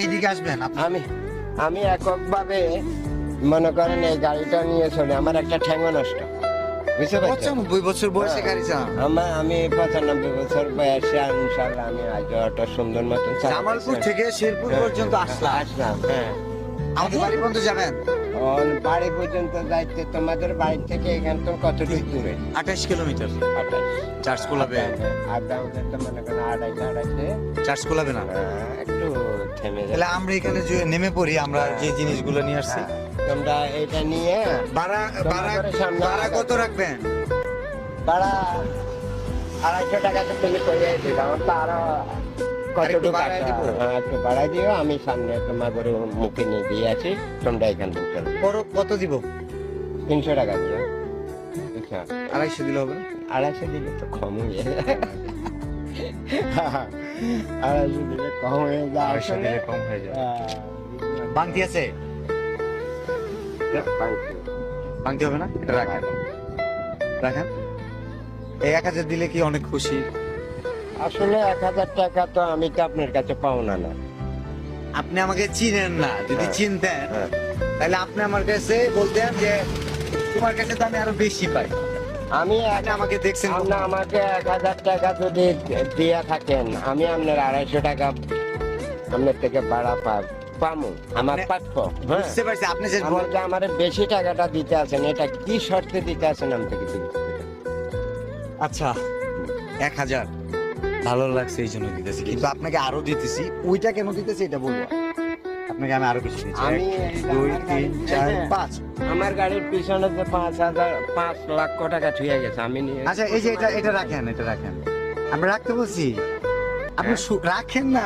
এইদিকে আসবেন আমি আমি এককভাবে মনে করেন এই গাড়িটা নিয়ে চলে আমার একটা ঠ্যাঙ্গো নষ্ট, বুঝতে পারছেন? 95 বছর বয়সে গাড়ি চালান। আমি 95 বছর বয়সে ইনশাল্লাহ আমি আজ একটা সুন্দর মতন জামালপুর থেকে শেরপুর পর্যন্ত আসলাম। হ্যাঁ, আমাদের বাড়ি পর্যন্ত যাবেন। বাড়ি পর্যন্ত যাইতে তোমাদের বাড়ি থেকে এখান তো কতটুকু দূরে? 28 কিলোমিটার। 28। চার্জ কোলাবে। আড্ডা তো মনে করেন আড়াইশে চার্জ কোলাবে না। একটু থেমে যায়। তাহলে আমরা এখানে যে নেমে পড়ি, আমরা যে জিনিসগুলো নিয়ে আসছি। তোমরা এটা নিয়ে ভাড়া ভাড়া কত রাখবেন? ভাড়া 250 টাকা তো তুমি করে দিবে, আমার তো আরো কতটুকু বাড়ায় দিব? একটু বাড়াই দিও, আমি সামনে তোমার করে মুখে নিয়ে দিয়ে আছি, তোমরা এখান থেকে চলো। কত দিব? 300 টাকা দিও। আচ্ছা, 250 দিলে হবে না? 250 দিলে তো কম হয়ে যায়। 250 দিলে কম হয়ে যায়। 250 দিলে কম হয়ে যায়। বাংতি আছে? বাংতি হবে না? এটা রাখেন। রাখেন। এই 1000 দিলে কি অনেক খুশি? আসলে 1000 টাকা তো আমি তো আপনার কাছে পাওনা না। আপনি আমাকে চিনেন না, যদি হ্যাঁ। চিনতেন হ্যাঁ। তাহলে আপনি আমার কাছে বলতেন যে তোমার কাছে তো আমি আরো বেশি পাই। আমি আপনি আমাকে দেখছেন আপনি আমাকে 1000 টাকা যদি দিয়া থাকেন, আমি আপনার 250 টাকা আপনার থেকে ভাড়া পামু, আমার প্রাপ্য। হ্যাঁ, বুঝতে পারছি আপনি যে আমার যে আমার বেশি টাকাটা দিতে আছেন, এটা কি শর্তে দিতে আছেন আমি থেকে দিতে? আচ্ছা 1000 ভালো লাগছে এই জন্য দিতেছি, কিন্তু আপনাকে আরো দিতেছি। ওইটা কেন দিতেছি এটা বলবো, আপনাকে আমি আরো কিছু দিচ্ছি। আমি 1 2 3 4 5। আমার গাড়ির পিছনে যে 5 লক্ষ টাকা ছুঁয়ে গেছে, আমি নিয়ে আচ্ছা এই যে এটা রাখেন, এটা রাখেন। আমরা রাখতে বলছি, আপনি রাখেন না।